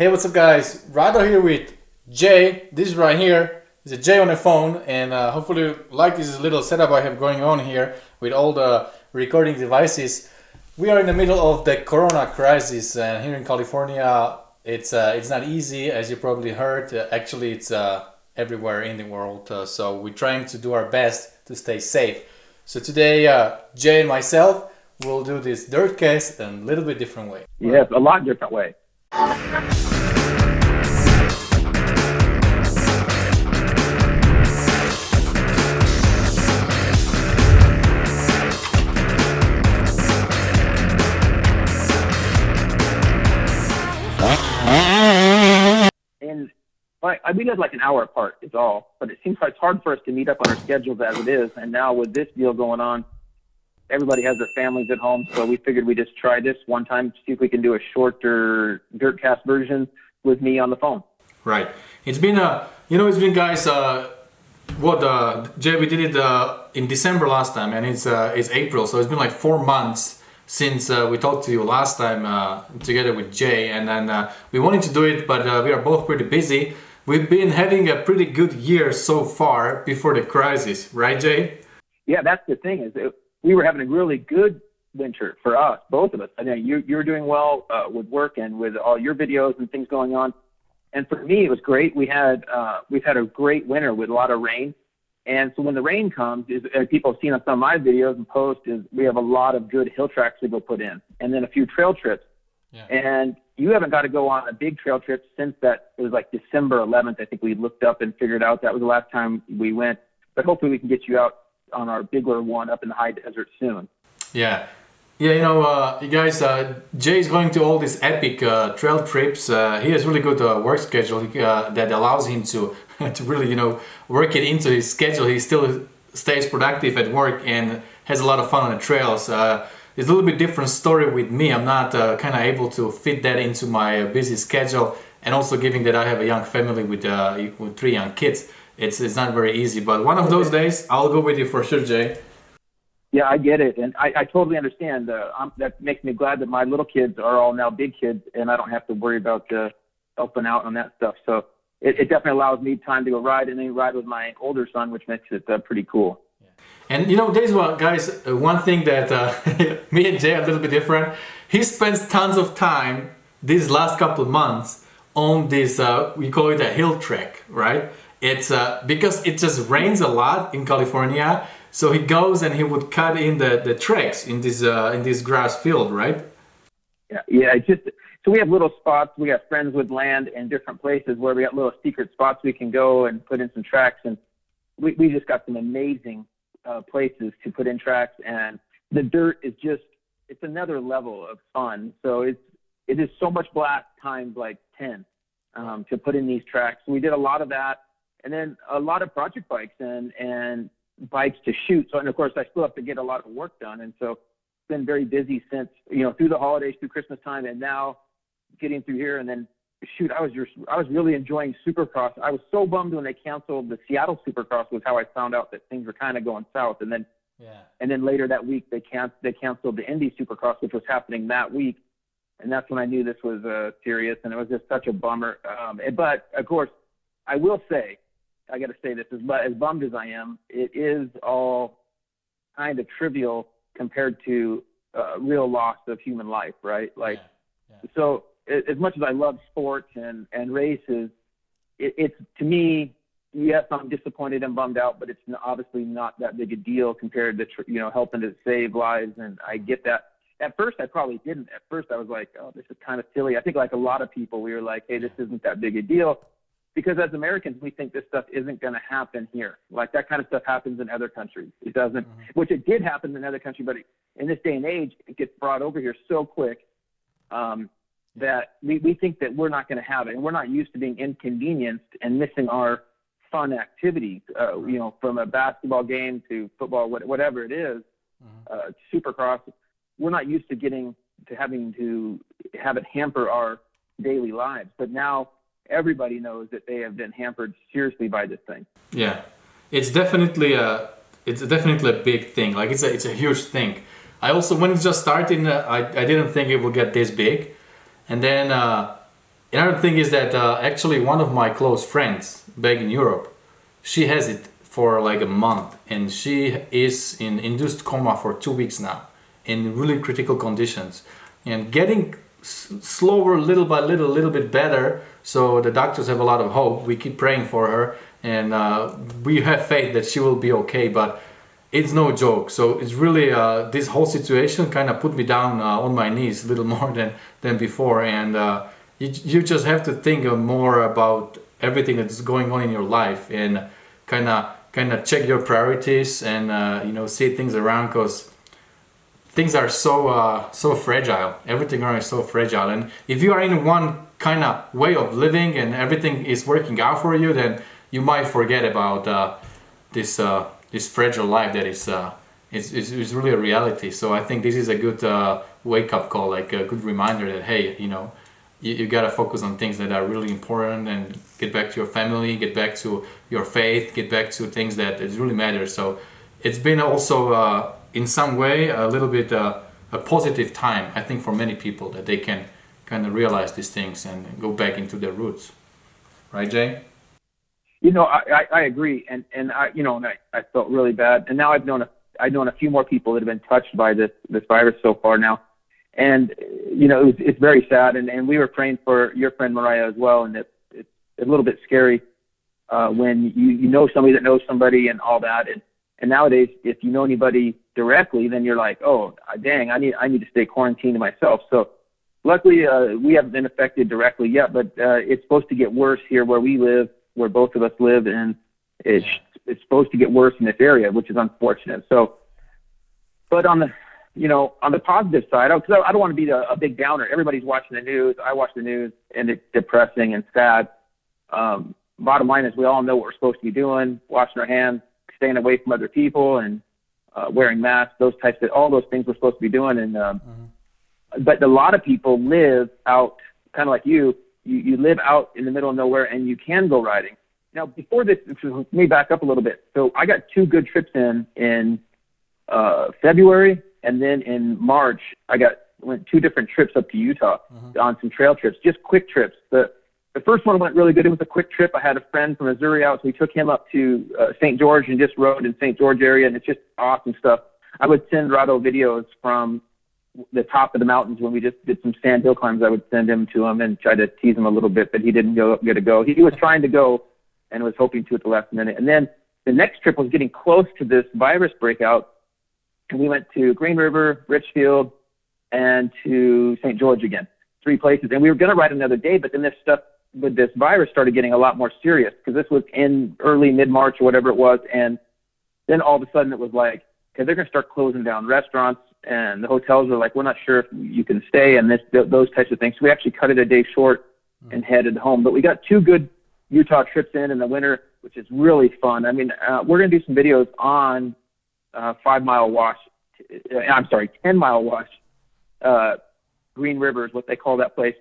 Hey, what's up, guys? Rado here with Jay. This right here is a Jay on the phone, and hopefully you like this little setup I have going on here with all the recording devices. We are in the middle of the Corona crisis, and here in California, it's not easy, as you probably heard. Actually, it's everywhere in the world, so we're trying to do our best to stay safe. So today, Jay and myself will do this DIRTCAST in a little bit different way. Yes, a lot different way. And we live like an hour apart is all, but it seems like it's hard for us to meet up on our schedules as it is. And now with this deal going on, everybody has their families at home, so we figured we'd just try this one time to see if we can do a shorter DIRTCAST version with me on the phone. Right. It's been guys. Jay, we did it in December last time, and it's April, so it's been like 4 months since we talked to you last time together with Jay, and then we wanted to do it, but we are both pretty busy. We've been having a pretty good year so far before the crisis, right, Jay? Yeah, that's the thing is. We were having a really good winter for us, both of us. I know you're doing well with work and with all your videos and things going on. And for me, it was great. We've had a great winter with a lot of rain. And so when the rain comes, people have seen on some of my videos and posts, is we have a lot of good hill tracks to go put in, and then a few trail trips. Yeah. And you haven't got to go on a big trail trip since that. It was like December 11th. I think we looked up and figured out that was the last time we went. But hopefully we can get you out on our bigger one up in the high desert soon. Yeah, you guys, Jay's going to all these epic trail trips. He has really good work schedule that allows him to really, work it into his schedule. He still stays productive at work and has a lot of fun on the trails. It's a little bit different story with me. I'm not kind of able to fit that into my busy schedule, and also given that I have a young family with 3 young kids. It's not very easy, but one of those days, I'll go with you for sure, Jay. Yeah, I get it, and I totally understand. That makes me glad that my little kids are all now big kids, and I don't have to worry about helping out on that stuff. So it definitely allows me time to go ride, and then ride with my older son, which makes it pretty cool. Yeah. And there's one thing that me and Jay are a little bit different. He spends tons of time these last couple of months on this, we call it a hill trek, right? It's because it just rains a lot in California, so he goes and he would cut in the tracks in this grass field, right? Yeah. So we have little spots. We have friends with land in different places where we got little secret spots we can go and put in some tracks, and we just got some amazing places to put in tracks. And the dirt is it's another level of fun. So it is so much blast times like 10 to put in these tracks. So we did a lot of that. And then a lot of project bikes and bikes to shoot. So, and of course, I still have to get a lot of work done. And so it's been very busy since, through the holidays, through Christmas time, and now getting through here. And then, shoot, I was really enjoying Supercross. I was so bummed when they canceled the Seattle Supercross, was how I found out that things were kind of going south. And then later that week, they canceled the Indy Supercross, which was happening that week. And that's when I knew this was serious. And it was just such a bummer. But, of course, I will say, I got to say this, as bummed as I am, it is all kind of trivial compared to real loss of human life, right? So as much as I love sports and races, it's to me, yes, I'm disappointed and bummed out, but it's obviously not that big a deal compared to, helping to save lives. And I get that. At first, I probably didn't. At first, I was like, oh, this is kind of silly. I think like a lot of people, we were like, hey, this isn't that big a deal. Because as Americans, we think this stuff isn't going to happen here. Like that kind of stuff happens in other countries. It doesn't, which it did happen in other countries, but in this day and age, it gets brought over here so quick that we think that we're not going to have it. And we're not used to being inconvenienced and missing our fun activities, from a basketball game to football, whatever it is, Supercross. We're not used to having to have it hamper our daily lives. But now, everybody knows that they have been hampered seriously by this thing. Yeah, it's definitely a big thing. Like it's a huge thing. I also, when it just started, I didn't think it would get this big, and then Another thing is that actually one of my close friends back in Europe, she has it for like a month, and she is in induced coma for 2 weeks now, in really critical conditions, and getting slower, little by little bit better. So the doctors have a lot of hope. We keep praying for her, and we have faith that she will be okay. But it's no joke. So it's really this whole situation kind of put me down on my knees a little more than before, and you just have to think more about everything that's going on in your life, and kind of check your priorities, and see things around, because things are so fragile. Everything around is so fragile, and if you are in one kind of way of living and everything is working out for you, then you might forget about this fragile life that is really a reality. So I think this is a good wake up call, like a good reminder that, hey, you got to focus on things that are really important, and get back to your family, get back to your faith, get back to things that really matter. So it's been also in some way a little bit a positive time, I think, for many people, that they can kind of realize these things and go back into their roots. Right, Jay? I agree, and I felt really bad, and now I've known a few more people that have been touched by this virus so far now, and it's very sad, and we were praying for your friend Mariah as well, and it's a little bit scary when you know somebody that knows somebody and all that, and nowadays if you know anybody directly, then you're like, oh dang, I need to stay quarantined to myself. So luckily we haven't been affected directly yet, but it's supposed to get worse here where we live, where both of us live, and it's supposed to get worse in this area, which is unfortunate. So, but on the positive side, because I don't want to be a big downer. Everybody's watching the news. I watch the news, and it's depressing and sad. Bottom line is, we all know what we're supposed to be doing: washing our hands, staying away from other people, and wearing masks. All those things we're supposed to be doing. And but a lot of people live out, kind of like you. You live out in the middle of nowhere, and you can go riding. Now, before this, let me back up a little bit. So I got 2 good trips in February, and then in March, went 2 different trips up to Utah on some trail trips, just quick trips. The first one went really good. It was a quick trip. I had a friend from Missouri out, so we took him up to St. George and just rode in St. George area, and it's just awesome stuff. I would send Rado videos from the top of the mountains when we just did some sand hill climbs. I would send him to him and try to tease him a little bit, but he didn't get to go. He was trying to go and was hoping to at the last minute. And then the next trip was getting close to this virus breakout, and we went to Green River, Richfield, and to St. George again, 3 places. And we were going to ride another day, but then this stuff with this virus started getting a lot more serious, because this was in early mid-March or whatever it was. And then all of a sudden it was like, okay, they're going to start closing down restaurants, and the hotels are like, we're not sure if you can stay, and those types of things. So we actually cut it a day short and headed home. But we got 2 good Utah trips in the winter, which is really fun. I mean, we're going to do some videos on 5-mile wash. 10-mile wash. Green River is what they call that place.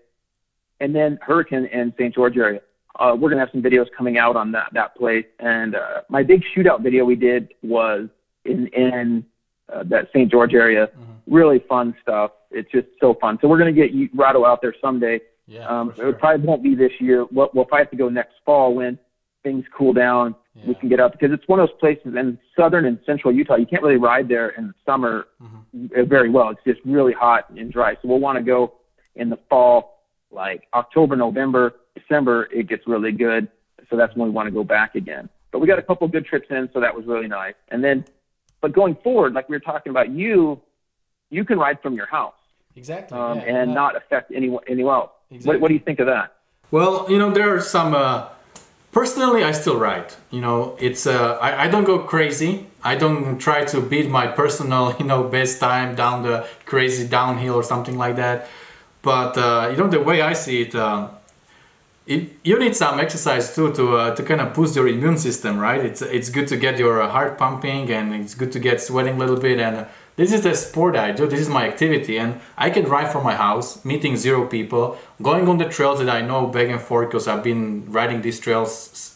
And then Hurricane in St. George area. We're going to have some videos coming out on that place. And my big shootout video we did was in that St. George area. Really fun stuff. It's just so fun. So we're going to get Rado out there someday. Yeah, It probably won't be this year. We'll probably have to go next fall when things cool down. We can get up, because it's one of those places in southern and central Utah. You can't really ride there in the summer very well. It's just really hot and dry. So we'll want to go in the fall, like October, November, December. It gets really good. So that's when we want to go back again. But we got a couple good trips in, so that was really nice. And then, but going forward, like we were talking about, you can ride from your house. Exactly. And not affect anyone else. Exactly. What do you think of that? Well, there are some. Personally, I still ride. It's I don't go crazy. I don't try to beat my personal best time down the crazy downhill or something like that. But the way I see it, you need some exercise too to kind of boost your immune system, right? It's good to get your heart pumping, and it's good to get sweating a little bit. And this is the sport I do. This is my activity, and I can ride from my house, meeting 0 people, going on the trails that I know back and forth, because I've been riding these trails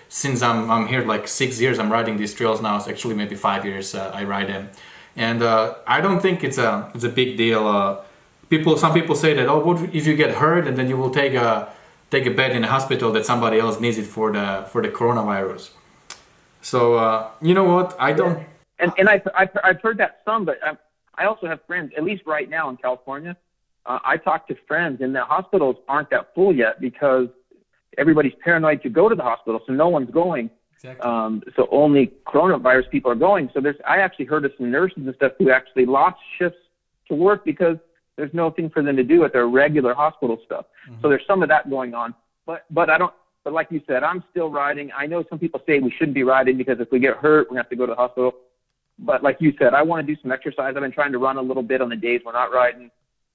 since I'm here, like 6 years. I'm riding these trails now. It's actually maybe 5 years I ride them, and I don't think it's a big deal some people say that, oh, what if you get hurt and then you will take a bed in a hospital that somebody else needs it for the coronavirus. So you know what? I don't. And I've heard that some, but I also have friends, at least right now in California. I talk to friends, and the hospitals aren't that full yet because everybody's paranoid to go to the hospital, so no one's going. Exactly. So only coronavirus people are going. So I actually heard of some nurses and stuff who actually lost shifts to work because there's nothing for them to do at their regular hospital stuff. Mm-hmm. So there's some of that going on. But I don't. But like you said, I'm still riding. I know some people say we shouldn't be riding because if we get hurt, we have to go to the hospital. But like you said, I want to do some exercise. I've been trying to run a little bit on the days we're not riding,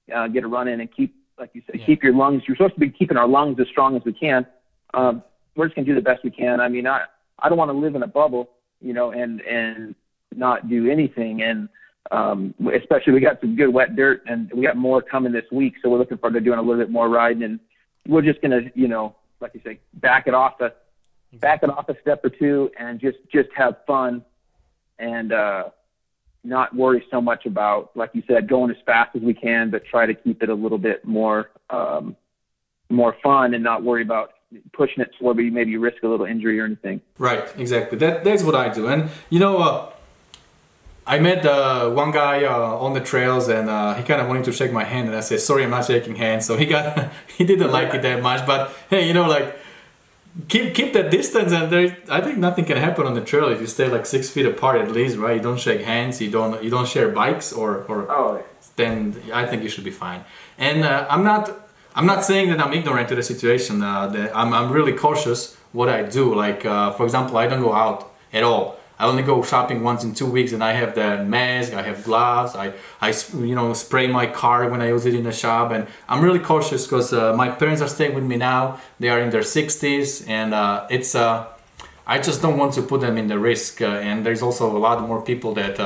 get a run in and keep, like you said, keep your lungs. You're supposed to be keeping our lungs as strong as we can. We're just gonna do the best we can. I mean, I don't want to live in a bubble, you know, and not do anything. And especially we got some good wet dirt, and we got more coming this week, so we're looking forward to doing a little bit more riding. And we're just gonna, you know, like you say, back it off a step or two, and just have fun, and not worry so much about, like you said, going as fast as we can, but try to keep it a little bit more fun and not worry about pushing it where we maybe risk a little injury or anything. Right, exactly. That's what I do. And you know, I met one guy on the trails, and he kind of wanted to shake my hand, and I said, sorry, I'm not shaking hands. So he didn't like it that much. But hey, you know, like keep that distance, and I think nothing can happen on the trail if you stay like 6 feet apart at least, right? You don't shake hands, you don't share bikes, or then I think you should be fine. And I'm not saying that I'm ignorant to the situation. I'm really cautious what I do. Like for example, I don't go out at all. I only go shopping once in 2 weeks, and I have the mask, I have gloves, I you know, spray my car when I use it in the shop. And I'm really cautious because my parents are staying with me now. They are in their 60s, and I just don't want to put them in the risk. And there's also a lot more people that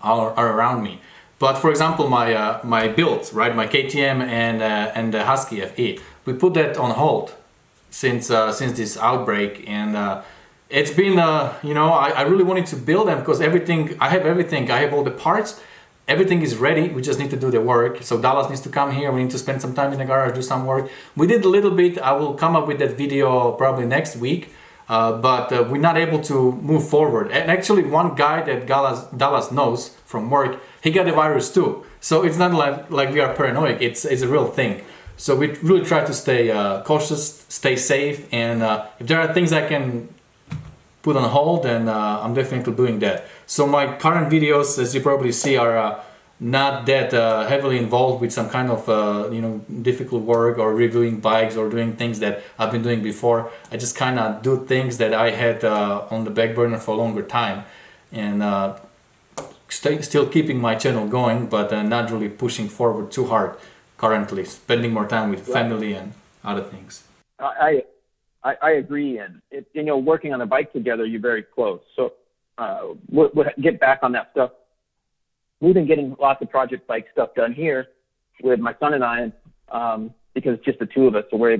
are around me. But for example, my build, right, my KTM and the Husky FE, we put that on hold since this outbreak, and it's been you know, I really wanted to build them because I have everything. I have all the parts. Everything is ready. We just need to do the work. So Dallas needs to come here. We need to spend some time in the garage, do some work. We did a little bit. I will come up with that video probably next week. But we're not able to move forward. And actually, one guy that Dallas knows from work, he got the virus too. So it's not like we are paranoid. It's a real thing. So we really try to stay cautious, stay safe, and if there are things I can put on hold, then I'm definitely doing that. So my current videos, as you probably see, are not that heavily involved with some kind of you know, difficult work or reviewing bikes or doing things that I've been doing before. I just kind of do things that I had on the back burner for a longer time, and still keeping my channel going, but not really pushing forward too hard currently, spending more time with family and other things. I agree, and you know, working on a bike together, you're very close. So we'll get back on that stuff. We've been getting lots of project bike stuff done here with my son and I, because it's just the two of us, so we're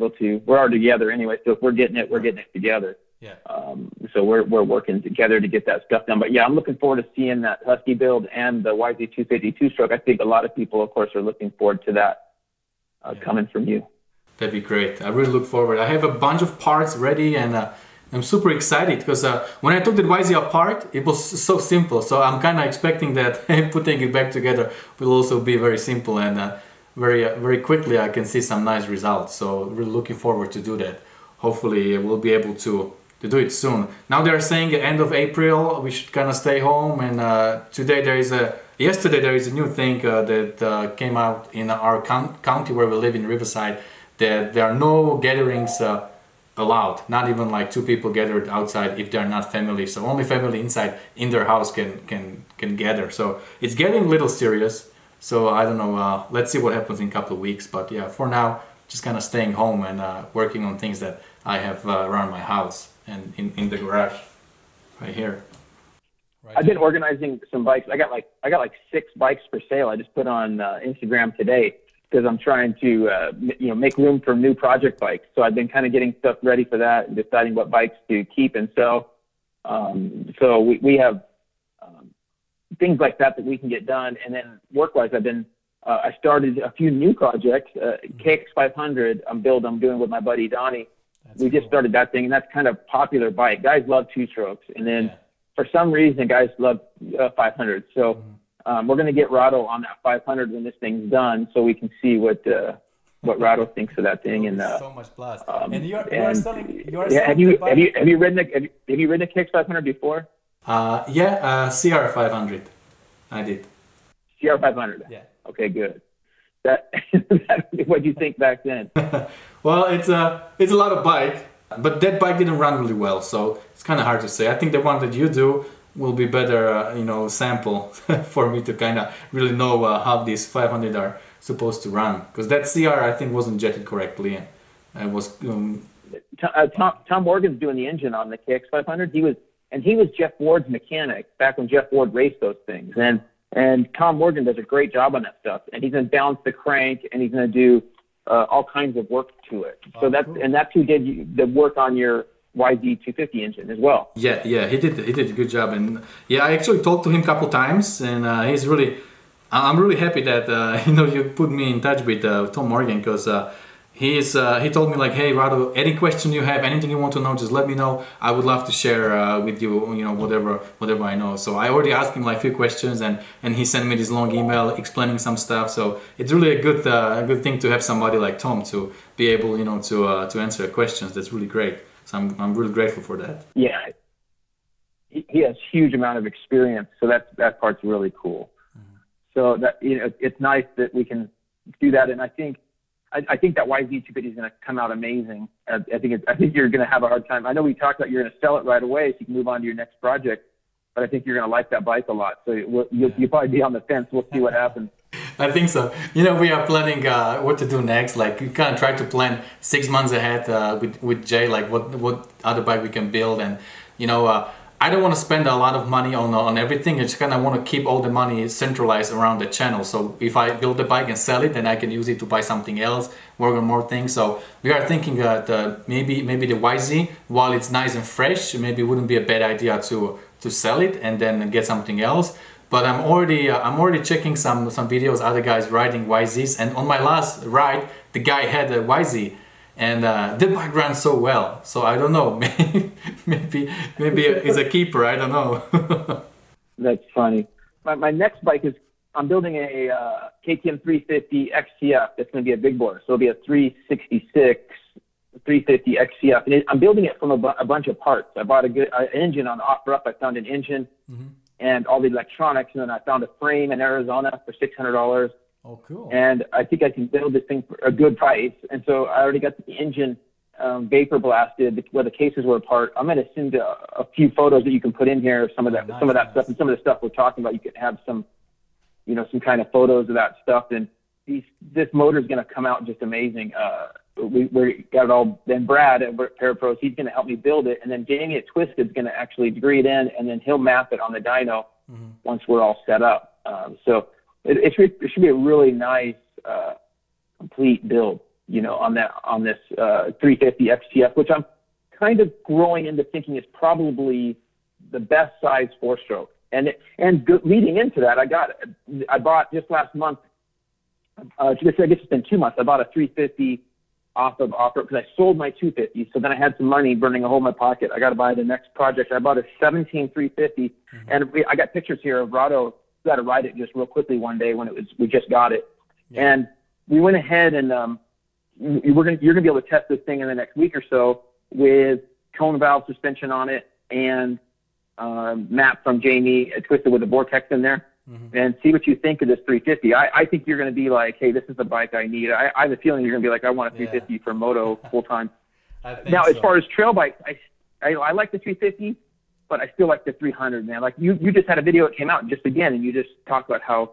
already together anyway. So if we're getting it together. Yeah. So we're working together to get that stuff done. But yeah, I'm looking forward to seeing that Husky build and the YZ250 two-stroke. I think a lot of people, of course, are looking forward to that coming from you. That'd be great. I really look forward. I have a bunch of parts ready, and I'm super excited because when I took the YZ apart, it was so simple. So I'm kind of expecting that putting it back together will also be very simple, and very quickly I can see some nice results. So really looking forward to do that. Hopefully we'll be able to do it soon. Now they're saying end of April we should kind of stay home, and yesterday there is a new thing that came out in our county where we live in Riverside, that there are no gatherings allowed, not even like two people gathered outside if they're not family. So only family inside in their house can gather. So it's getting a little serious. So I don't know, let's see what happens in a couple of weeks. But yeah, for now, just kind of staying home and working on things that I have around my house and in the garage right here. Right. I've been organizing some bikes. I got like 6 bikes for sale. I just put on Instagram today, because I'm trying to you know, make room for new project bikes. So I've been kind of getting stuff ready for that and deciding what bikes to keep and sell. So we have things like that we can get done. And then work-wise, I've been I started a few new projects. KX500, I'm doing with my buddy Donnie. We just started that thing, and that's kind of popular bike. Guys love two strokes, and then for some reason, guys love 500. So we're going to get Rado on that 500 when this thing's done, so we can see what Rado thinks of that thing. And so much blast. And you're selling. Have you ridden a KX500 before? CR500. I did. CR500. Yeah. Okay, good. What did you think back then? Well, it's a lot of bike, but that bike didn't run really well, so it's kind of hard to say. I think the one that you do will be better, sample for me to kind of really know how these 500 are supposed to run, because that CR I think wasn't jetted correctly, and it was. Tom Morgan's doing the engine on the KX500. He was Jeff Ward's mechanic back when Jeff Ward raced those things, and Tom Morgan does a great job on that stuff, and he's going to balance the crank, and he's going to do all kinds of work to it. So that's cool. And that's who did the work on your YZ250 engine as well. Yeah, he did a good job, and I actually talked to him a couple times, and I'm really happy that you put me in touch with Tom Morgan, because he told me like, hey Rado, any question you have, anything you want to know, just let me know. I would love to share with you, whatever I know. So I already asked him like a few questions, and he sent me this long email explaining some stuff. So it's really a good thing to have somebody like Tom to be able, to answer questions. That's really great. So I'm really grateful for that. Yeah, he has huge amount of experience, so that part's really cool. Mm-hmm. So that it's nice that we can do that, and I think that YZ250 is going to come out amazing. I think you're going to have a hard time. I know we talked about you're going to sell it right away so you can move on to your next project, but I think you're going to like that bike a lot. So you'll probably be on the fence. We'll see what happens. I think so. We are planning what to do next. Like we kind of try to plan 6 months ahead with Jay, like what other bike we can build, and I don't want to spend a lot of money on everything. I just kind of want to keep all the money centralized around the channel. So if I build the bike and sell it, then I can use it to buy something else, work on more things. So we are thinking that maybe the YZ, while it's nice and fresh, maybe it wouldn't be a bad idea to sell it and then get something else. But I'm already checking some videos, other guys riding YZs, and on my last ride, the guy had a YZ. And the bike ran so well, so I don't know. maybe it's a keeper. I don't know. That's funny. My next bike is I'm building a KTM 350 XCF. That's going to be a big bore. So it'll be a 366 350 XCF. And I'm building it from a bunch of parts. I bought an engine on OfferUp. I found an engine and all the electronics, and then I found a frame in Arizona for $600. Oh, cool. And I think I can build this thing for a good price. And so I already got the engine vapor blasted where the cases were apart. I'm going to send a few photos that you can put in here, some of that stuff, and some of the stuff we're talking about. You can have some kind of photos of that stuff. And this motor is going to come out just amazing. We got it all. Then Brad at Parapros, he's going to help me build it. And then Jamie at Twisted is going to actually degree it in, and then he'll map it on the dyno once we're all set up. So it should be a really nice, complete build, on this 350 XTF, which I'm kind of growing into thinking is probably the best size 4-stroke. And leading into that, I bought just last month. I guess it's been 2 months. I bought a 350 off of offer because I sold my 250. So then I had some money burning a hole in my pocket. I got to buy the next project. I bought a 17 350, and I got pictures here of Rado. Got to ride it just real quickly one day when we just got it, and we went ahead and you're gonna be able to test this thing in the next week or so with cone valve suspension on it and map from Jamie Twisted with the Vortex in there, and see what you think of this 350. I think you're going to be like, hey, this is the bike I need. I have a feeling you're going to be like, I want a 350 for moto full time. Now, as far as trail bikes, I like the 350. But I still like the 300, man. Like you just had a video that came out just again, and you just talked about how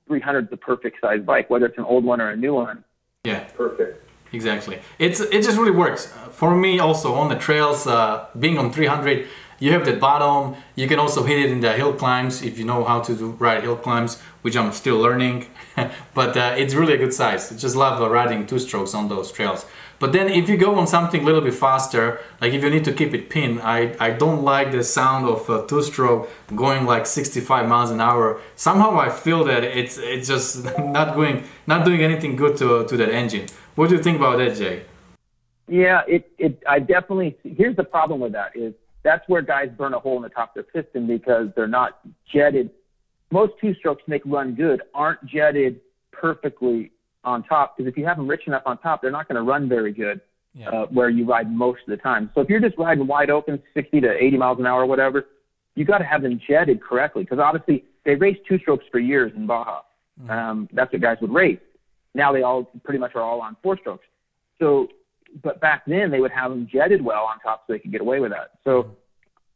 300 is the perfect size bike, whether it's an old one or a new one. Yeah, perfect. Exactly. It just really works for me. Also on the trails, being on 300, you have that bottom. You can also hit it in the hill climbs if you know how to ride hill climbs, which I'm still learning. But it's really a good size. I just love riding 2-strokes on those trails. But then if you go on something a little bit faster, like if you need to keep it pinned, I don't like the sound of a two-stroke going like 65 miles an hour. Somehow I feel that it's just not doing anything good to that engine. What do you think about that, Jay? Yeah, I definitely, here's the problem with that is that's where guys burn a hole in the top of their piston because they're not jetted. Most two-strokes make run good aren't jetted perfectly on top, because if you have them rich enough on top, they're not going to run very good where you ride most of the time. So if you're just riding wide open, 60 to 80 miles an hour or whatever, you got to have them jetted correctly, because obviously they raced two-strokes for years in Baja. That's what guys would race. Now they all pretty much are all on four-strokes. So, but back then they would have them jetted well on top so they could get away with that. So,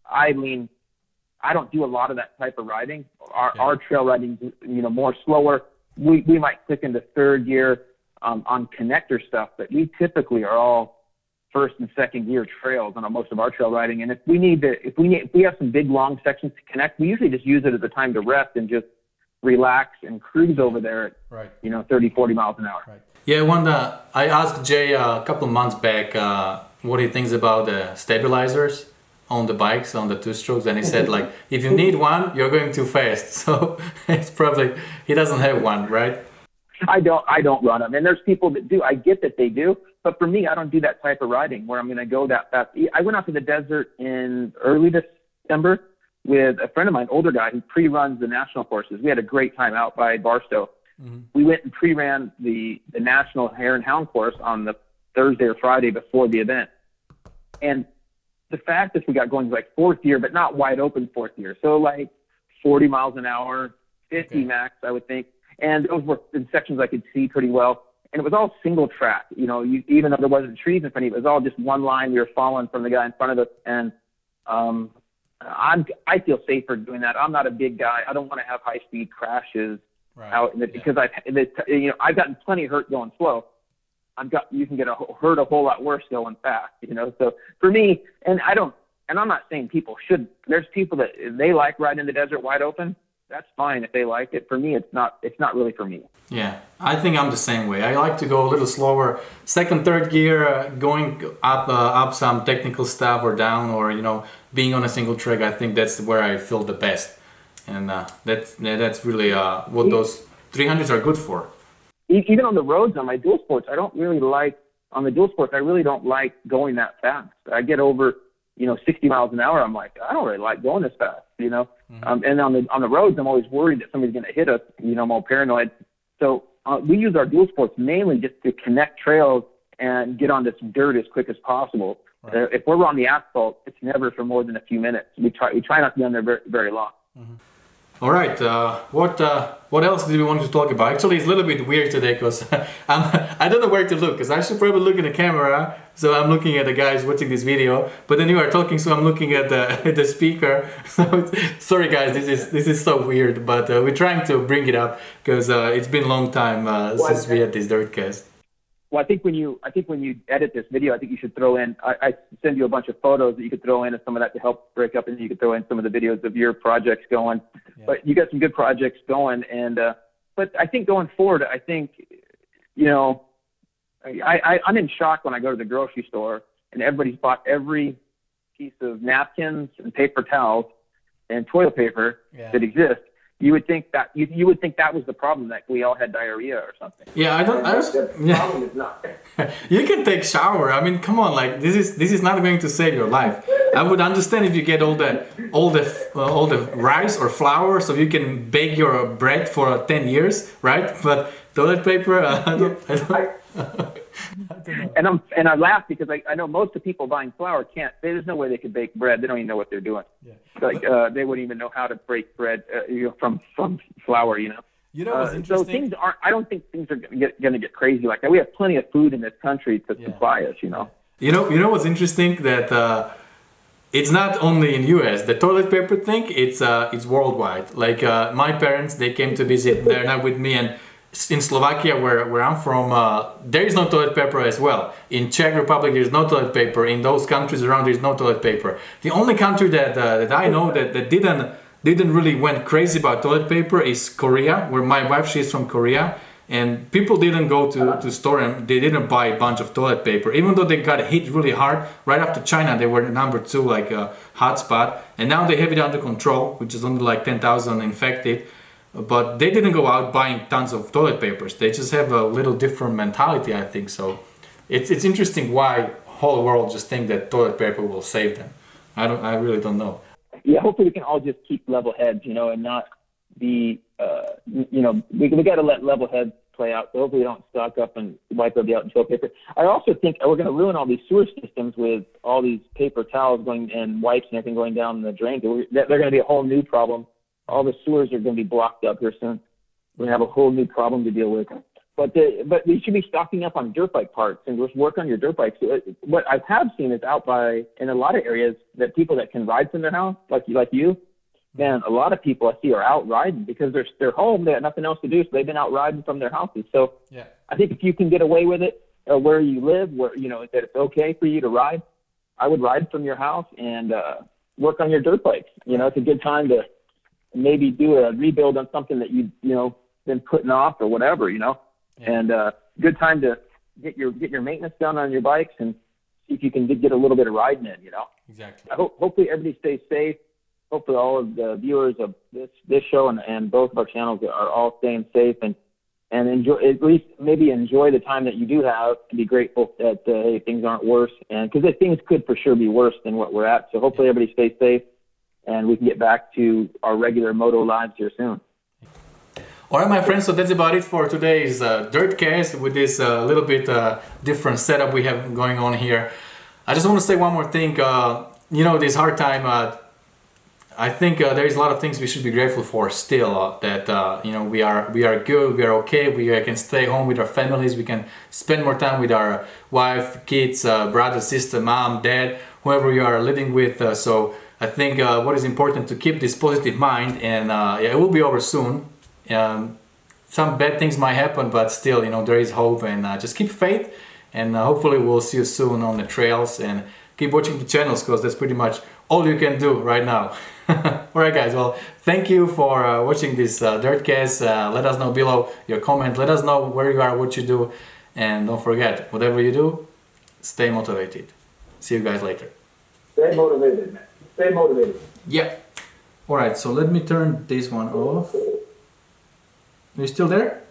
I mean, I don't do a lot of that type of riding. Our trail riding is, more slower. We might click into third gear on connector stuff, but we typically are all first and second gear trails on most of our trail riding. And if we have some big long sections to connect, we usually just use it as a time to rest and just relax and cruise over there at 30, 40 miles an hour. Right. Yeah, I asked Jay a couple months back what he thinks about the stabilizers on the bikes, on the two-strokes, and he said, like, if you need one, you're going too fast. So it's probably, he doesn't have one, right? I don't run them. And there's people that do. I get that they do. But for me, I don't do that type of riding where I'm going to go that fast. I went out to the desert in early December with a friend of mine, older guy, who pre-runs the national courses. We had a great time out by Barstow. Mm-hmm. We went and pre-ran the national hare and hound course on the Thursday or Friday before the event. And the fastest we got going was like fourth gear, but not wide open fourth gear. So like 40 miles an hour, 50 max, I would think. And those were in sections I could see pretty well. And it was all single track, even though there wasn't trees in front of you, it was all just one line. We were following from the guy in front of us. And I feel safer doing that. I'm not a big guy. I don't want to have high speed crashes out in because I've gotten plenty hurt going slow. You can get hurt a whole lot worse going fast, So for me, and I'm not saying people should. There's people that they like riding in the desert wide open. That's fine if they like it. For me, it's not really for me. Yeah, I think I'm the same way. I like to go a little slower, second, third gear, going up some technical stuff or down, or being on a single track. I think that's where I feel the best, and that's really what those 300s are good for. Even on the roads on my dual sports, I really don't like going that fast. I get over 60 miles an hour. I'm like, I don't really like going this fast, Mm-hmm. And on the roads, I'm always worried that somebody's going to hit us. I'm all paranoid. So we use our dual sports mainly just to connect trails and get onto some dirt as quick as possible. Right. If we're on the asphalt, it's never for more than a few minutes. We try not to be on there very, very long. Mm-hmm. All right. What else do we want to talk about? Actually, it's a little bit weird today because I don't know where to look, because I should probably look in the camera. So I'm looking at the guys watching this video, but then you are talking, so I'm looking at the speaker. So sorry guys, this is so weird, but we're trying to bring it up because it's been a long time since we had this DIRTCAST. Well, I think when you edit this video, I think you should throw in. I send you a bunch of photos that you could throw in, and some of that to help break up, and you could throw in some of the videos of your projects going. Yeah. But you got some good projects going, and but I think going forward, I think I'm in shock when I go to the grocery store and everybody's bought every piece of napkins and paper towels and toilet paper that exists. You would think that was the problem, that we all had diarrhea or something. Yeah, problem is not. You can take shower. I mean, come on, like this is not going to save your life. I would understand if you get all the rice or flour so you can bake your bread for 10 years, right? But toilet paper, I don't know. And I laugh because I know most of the people buying flour can't. There's no way they could bake bread. They don't even know what they're doing. Yeah. Like they wouldn't even know how to break bread from flour. What's interesting? So things aren't. I don't think things are going to get crazy like that. We have plenty of food in this country to supply us. You know what's interesting, that it's not only in US. The toilet paper thing, it's worldwide. Like my parents, they came to visit. They're not with me, and in Slovakia, where I'm from, there is no toilet paper as well. In Czech Republic, there's no toilet paper. In those countries around, there's no toilet paper. The only country that I know that didn't really went crazy about toilet paper is Korea, where my wife, she's from Korea, And people didn't go to store them. They didn't buy a bunch of toilet paper, even though they got hit really hard. Right after China, they were number 2, like a hotspot. And now they have it under control, which is only like 10,000 infected. But they didn't go out buying tons of toilet papers. They just have a little different mentality, I think. So it's interesting why whole world just think that toilet paper will save them. I really don't know. Yeah, hopefully we can all just keep level heads, and not be, we got to let level heads play out. So hopefully we don't stock up and wipe everybody out in toilet paper. I also think we're going to ruin all these sewer systems with all these paper towels going and wipes and everything going down the drain. They're going to be a whole new problem. All the sewers are going to be blocked up here soon. We're going to have a whole new problem to deal with. But we should be stocking up on dirt bike parts and just work on your dirt bikes. What I have seen is in a lot of areas that people that can ride from their house, like you, man, a lot of people I see are out riding because they're home. They got nothing else to do, so they've been out riding from their houses. So yeah. I think if you can get away with it where you live, where that it's okay for you to ride, I would ride from your house and work on your dirt bikes. It's a good time to maybe do a rebuild on something that you've been putting off or whatever. Yeah. And good time to get your maintenance done on your bikes and see if you can get a little bit of riding in. Exactly. Hopefully everybody stays safe. Hopefully all of the viewers of this show and both of our channels are all staying safe and enjoy, at least maybe enjoy the time that you do have, and be grateful that hey, things aren't worse, and because things could for sure be worse than what we're at. So hopefully everybody stays safe and we can get back to our regular moto lives here soon. All right, my friends, so that's about it for today's DIRTCAST with this little bit different setup we have going on here. I just want to say one more thing. This hard time, I think there is a lot of things we should be grateful for still. That we are good, we are okay, we can stay home with our families, we can spend more time with our wife, kids, brother, sister, mom, dad, whoever you are living with. So I think what is important to keep this positive mind, and it will be over soon. Some bad things might happen, but still, there is hope, and just keep faith, and hopefully we'll see you soon on the trails, and keep watching the channels, because that's pretty much all you can do right now. Alright guys, well, thank you for watching this DIRTCAST. Let us know below your comment, let us know where you are, what you do, and don't forget, whatever you do, stay motivated. See you guys later. Stay motivated, man. Stay motivated. Yeah. Alright, so let me turn this one off. Are you still there?